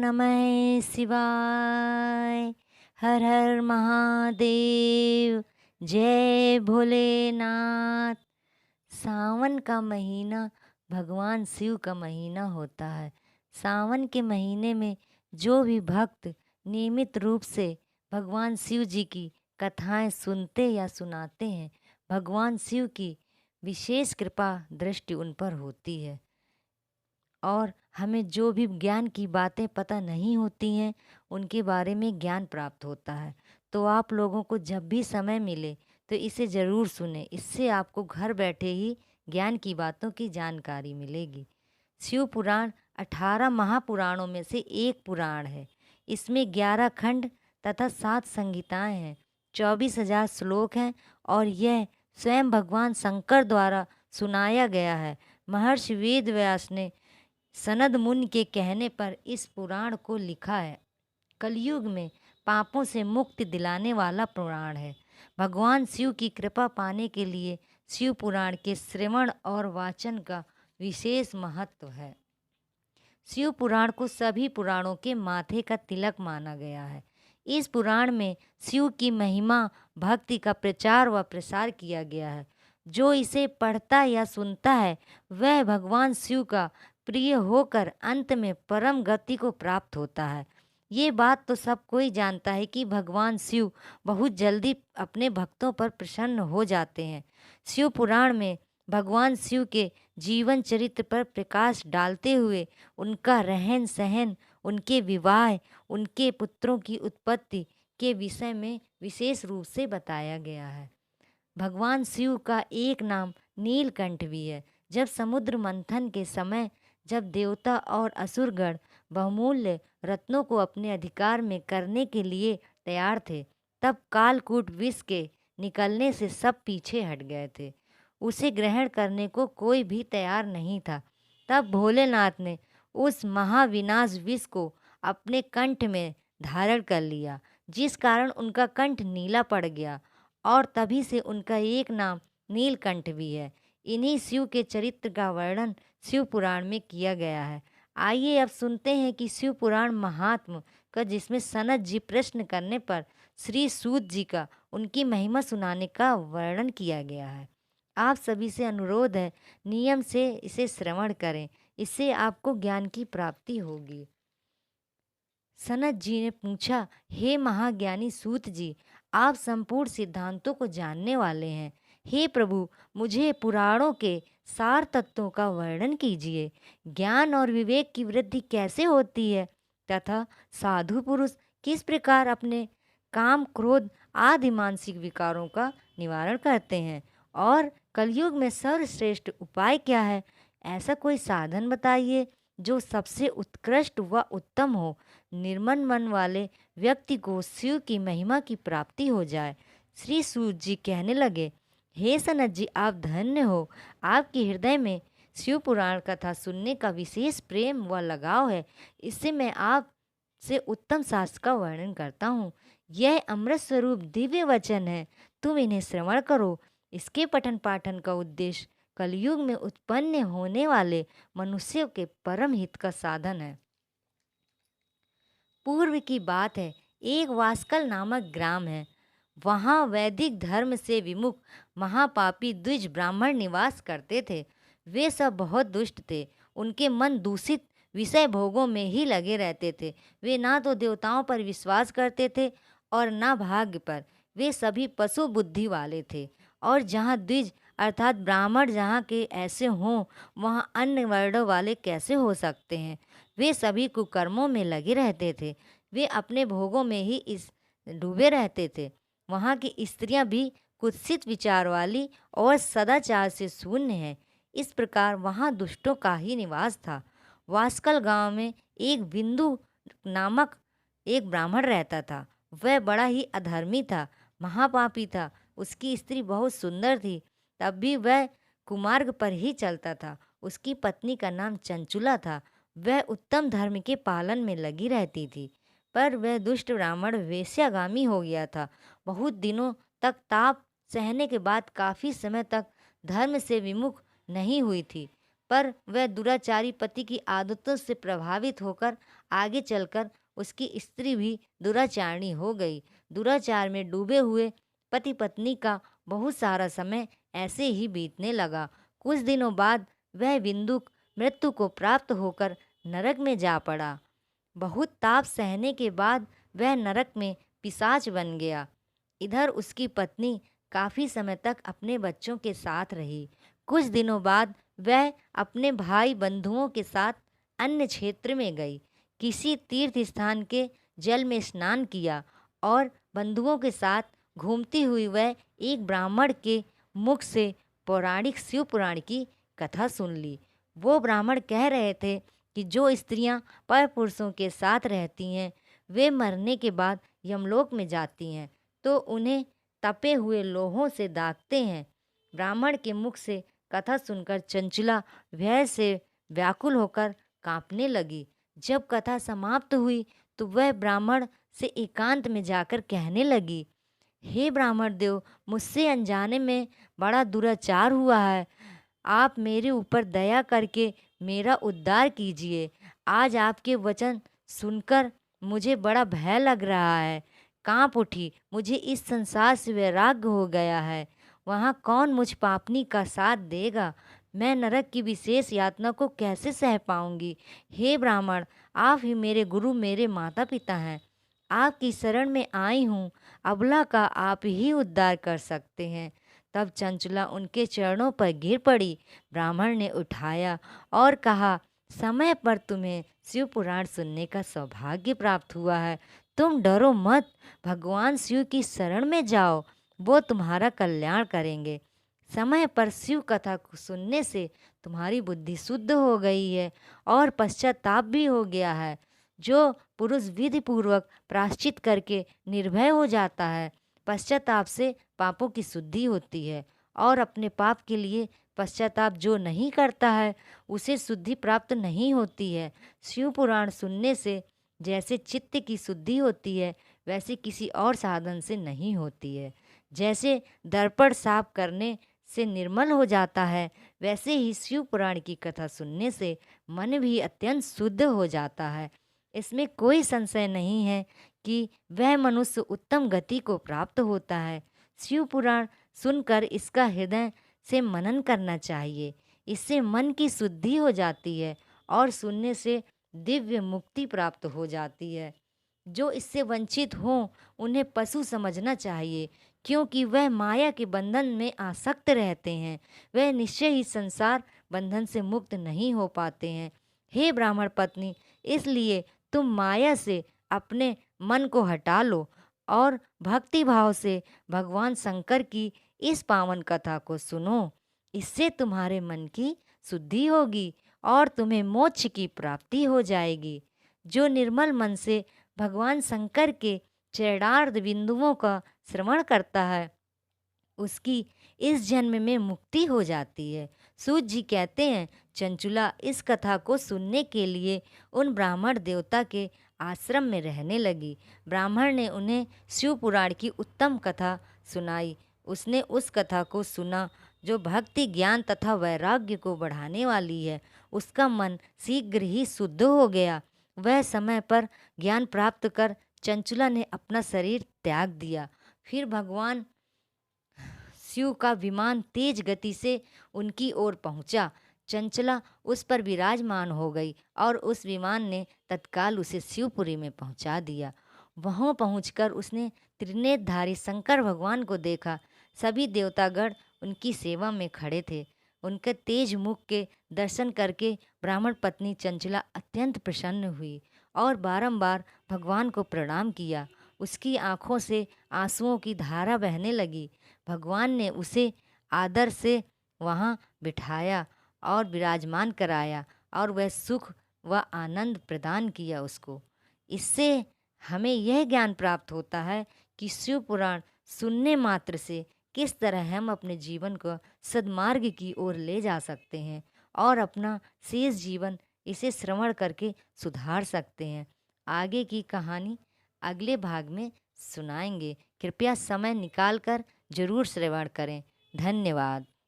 नमः शिवाय। हर हर महादेव। जय भोलेनाथ। सावन का महीना भगवान शिव का महीना होता है। सावन के महीने में जो भी भक्त नियमित रूप से भगवान शिव जी की कथाएं सुनते या सुनाते हैं, भगवान शिव की विशेष कृपा दृष्टि उन पर होती है और हमें जो भी ज्ञान की बातें पता नहीं होती हैं उनके बारे में ज्ञान प्राप्त होता है। तो आप लोगों को जब भी समय मिले तो इसे ज़रूर सुने। इससे आपको घर बैठे ही ज्ञान की बातों की जानकारी मिलेगी। शिव पुराण 18 महापुराणों में से एक पुराण है। इसमें 11 खंड तथा 7 संहिताएं हैं, 24,000 श्लोक हैं और यह स्वयं भगवान शंकर द्वारा सुनाया गया है। महर्षि वेद व्यास ने सनद मुनि के कहने पर इस पुराण को लिखा है। कलयुग में पापों से मुक्ति दिलाने वाला पुराण है। भगवान शिव की कृपा पाने के लिए शिव पुराण के श्रवण और वाचन का विशेष महत्व है। शिव पुराण को सभी पुराणों के माथे का तिलक माना गया है। इस पुराण में शिव की महिमा भक्ति का प्रचार व प्रसार किया गया है। जो इसे पढ़ता या सुनता है वह भगवान शिव का प्रिय होकर अंत में परम गति को प्राप्त होता है। ये बात तो सब कोई जानता है कि भगवान शिव बहुत जल्दी अपने भक्तों पर प्रसन्न हो जाते हैं। शिव पुराण में भगवान शिव के जीवन चरित्र पर प्रकाश डालते हुए उनका रहन सहन, उनके विवाह, उनके पुत्रों की उत्पत्ति के विषय में विशेष रूप से बताया गया है। भगवान शिव का एक नाम नीलकंठ भी है। जब समुद्र मंथन के समय जब देवता और असुरगण बहुमूल्य रत्नों को अपने अधिकार में करने के लिए तैयार थे, तब कालकूट विष के निकलने से सब पीछे हट गए थे। उसे ग्रहण करने को कोई भी तैयार नहीं था। तब भोलेनाथ ने उस महाविनाश विष को अपने कंठ में धारण कर लिया, जिस कारण उनका कंठ नीला पड़ गया और तभी से उनका एक नाम नीलकंठ भी है। इन्हीं शिव के चरित्र का वर्णन शिव पुराण में किया गया है। आइए अब सुनते हैं कि शिव पुराण महात्म का, जिसमें सनत जी प्रश्न करने पर श्री सूत जी का उनकी महिमा सुनाने का वर्णन किया गया है। आप सभी से अनुरोध है, नियम से इसे श्रवण करें, इससे आपको ज्ञान की प्राप्ति होगी। सनत जी ने पूछा, हे महाज्ञानी सूत जी, आप संपूर्ण सिद्धांतों को जानने वाले हैं। हे प्रभु, मुझे पुराणों के सार तत्वों का वर्णन कीजिए। ज्ञान और विवेक की वृद्धि कैसे होती है तथा साधु पुरुष किस प्रकार अपने काम, क्रोध आदि मानसिक विकारों का निवारण करते हैं और कलयुग में सर्वश्रेष्ठ उपाय क्या है। ऐसा कोई साधन बताइए जो सबसे उत्कृष्ट व उत्तम हो। निर्मल मन वाले व्यक्ति को शिव की महिमा की प्राप्ति हो जाए। श्री सूत जी कहने लगे, हे सनत जी, आप धन्य हो। आपके हृदय में शिव पुराण कथा सुनने का विशेष प्रेम व लगाव है। इससे मैं आप से उत्तम शास्त्र का वर्णन करता हूँ। यह अमृत स्वरूप दिव्य वचन है, तुम इन्हें श्रवण करो। इसके पठन पाठन का उद्देश्य कलयुग में उत्पन्न होने वाले मनुष्यों के परम हित का साधन है। पूर्व की बात है, एक वास्कल नामक ग्राम है। वहाँ वैदिक धर्म से विमुख महापापी द्विज ब्राह्मण निवास करते थे। वे सब बहुत दुष्ट थे। उनके मन दूषित विषय भोगों में ही लगे रहते थे। वे ना तो देवताओं पर विश्वास करते थे और ना भाग्य पर। वे सभी पशु बुद्धि वाले थे। और जहाँ द्विज अर्थात ब्राह्मण जहाँ के ऐसे हों, वहाँ अन्य वर्णों वाले कैसे हो सकते हैं। वे सभी कुकर्मों में लगे रहते थे। वे अपने भोगों में ही इस डूबे रहते थे। वहाँ की स्त्रियां भी कुत्सित विचार वाली और सदाचार से शून्य हैं। इस प्रकार वहाँ दुष्टों का ही निवास था। वास्कल गांव में एक बिंदु नामक एक ब्राह्मण रहता था। वह बड़ा ही अधर्मी था, महापापी था। उसकी स्त्री बहुत सुंदर थी, तब भी वह कुमार्ग पर ही चलता था। उसकी पत्नी का नाम चंचुला था। वह उत्तम धर्म के पालन में लगी रहती थी, पर वह दुष्ट ब्राह्मण वेश्यागामी हो गया था। बहुत दिनों तक ताप सहने के बाद काफ़ी समय तक धर्म से विमुख नहीं हुई थी। पर वह दुराचारी पति की आदतों से प्रभावित होकर आगे चलकर उसकी स्त्री भी दुराचारिणी हो गई। दुराचार में डूबे हुए पति पत्नी का बहुत सारा समय ऐसे ही बीतने लगा। कुछ दिनों बाद वह बिंदुक मृत्यु को प्राप्त होकर नरक में जा पड़ा। बहुत ताप सहने के बाद वह नरक में पिशाच बन गया। इधर उसकी पत्नी काफी समय तक अपने बच्चों के साथ रही। कुछ दिनों बाद वह अपने भाई बंधुओं के साथ अन्य क्षेत्र में गई। किसी तीर्थ स्थान के जल में स्नान किया और बंधुओं के साथ घूमती हुई वह एक ब्राह्मण के मुख से पौराणिक शिव पुराण की कथा सुन ली। वो ब्राह्मण कह रहे थे कि जो स्त्रियां पर पुरुषों के साथ रहती हैं वे मरने के बाद यमलोक में जाती हैं तो उन्हें तपे हुए लोहों से दागते हैं। ब्राह्मण के मुख से कथा सुनकर चंचला भय से व्याकुल होकर कांपने लगी। जब कथा समाप्त हुई तो वह ब्राह्मण से एकांत में जाकर कहने लगी, हे ब्राह्मण देव, मुझसे अनजाने में बड़ा दुराचार हुआ है। आप मेरे ऊपर दया करके मेरा उद्धार कीजिए। आज आपके वचन सुनकर मुझे बड़ा भय लग रहा है। कांप उठी, मुझे इस संसार से वैराग्य हो गया है। वहाँ कौन मुझ पापनी का साथ देगा? मैं नरक की विशेष यातना को कैसे सह पाऊंगी? हे ब्राह्मण, आप ही मेरे गुरु, मेरे माता पिता हैं। आपकी शरण में आई हूँ। अबला का आप ही उद्धार कर सकते हैं। तब चंचला उनके चरणों पर गिर पड़ी। ब्राह्मण ने उठाया और कहा, समय पर तुम्हें शिव पुराण सुनने का सौभाग्य प्राप्त हुआ है। तुम डरो मत, भगवान शिव की शरण में जाओ, वो तुम्हारा कल्याण करेंगे। समय पर शिव कथा को सुनने से तुम्हारी बुद्धि शुद्ध हो गई है और पश्चाताप भी हो गया है। जो पुरुष विधि पूर्वक प्रायश्चित करके निर्भय हो जाता है, पश्चाताप से पापों की शुद्धि होती है और अपने पाप के लिए पश्चाताप जो नहीं करता है उसे शुद्धि प्राप्त नहीं होती है। शिव पुराण सुनने से जैसे चित्त की शुद्धि होती है वैसे किसी और साधन से नहीं होती है। जैसे दर्पण साफ करने से निर्मल हो जाता है वैसे ही शिव पुराण की कथा सुनने से मन भी अत्यंत शुद्ध हो जाता है। इसमें कोई संशय नहीं है कि वह मनुष्य उत्तम गति को प्राप्त होता है। शिव पुराण सुनकर इसका हृदय से मनन करना चाहिए। इससे मन की शुद्धि हो जाती है और सुनने से दिव्य मुक्ति प्राप्त हो जाती है। जो इससे वंचित हों उन्हें पशु समझना चाहिए, क्योंकि वह माया के बंधन में आसक्त रहते हैं। वह निश्चय ही संसार बंधन से मुक्त नहीं हो पाते हैं। हे ब्राह्मण पत्नी, इसलिए तुम माया से अपने मन को हटा लो और भक्ति भाव से भगवान शंकर की इस पावन कथा को सुनो। इससे तुम्हारे मन की शुद्धि होगी और तुम्हें मोक्ष की प्राप्ति हो जाएगी। जो निर्मल मन से भगवान शंकर के चरणार्ध बिंदुओं का श्रवण करता है उसकी इस जन्म में मुक्ति हो जाती है। सूत जी कहते हैं, चंचुला इस कथा को सुनने के लिए उन ब्राह्मण देवता के आश्रम में रहने लगी। ब्राह्मण ने उन्हें शिव पुराण की उत्तम कथा सुनाई। उसने उस कथा को सुना जो भक्ति, ज्ञान तथा वैराग्य को बढ़ाने वाली है। उसका मन शीघ्र ही शुद्ध हो गया। वह समय पर ज्ञान प्राप्त कर चंचुला ने अपना शरीर त्याग दिया। फिर भगवान शिव का विमान तेज गति से उनकी ओर पहुंचा। चंचला उस पर विराजमान हो गई और उस विमान ने तत्काल उसे शिवपुरी में पहुंचा दिया। वहां पहुंचकर उसने त्रिनेत्रधारी शंकर भगवान को देखा। सभी देवतागण उनकी सेवा में खड़े थे। उनके तेज मुख के दर्शन करके ब्राह्मण पत्नी चंचला अत्यंत प्रसन्न हुई और बारंबार भगवान को प्रणाम किया। उसकी आंखों से आंसुओं की धारा बहने लगी। भगवान ने उसे आदर से वहाँ बिठाया और विराजमान कराया और वह सुख व आनंद प्रदान किया उसको। इससे हमें यह ज्ञान प्राप्त होता है कि शिव पुराण सुनने मात्र से किस तरह हम अपने जीवन को सद्मार्ग की ओर ले जा सकते हैं और अपना शेष जीवन इसे श्रवण करके सुधार सकते हैं। आगे की कहानी अगले भाग में सुनाएंगे। कृपया समय निकाल कर जरूर श्रवण करें। धन्यवाद।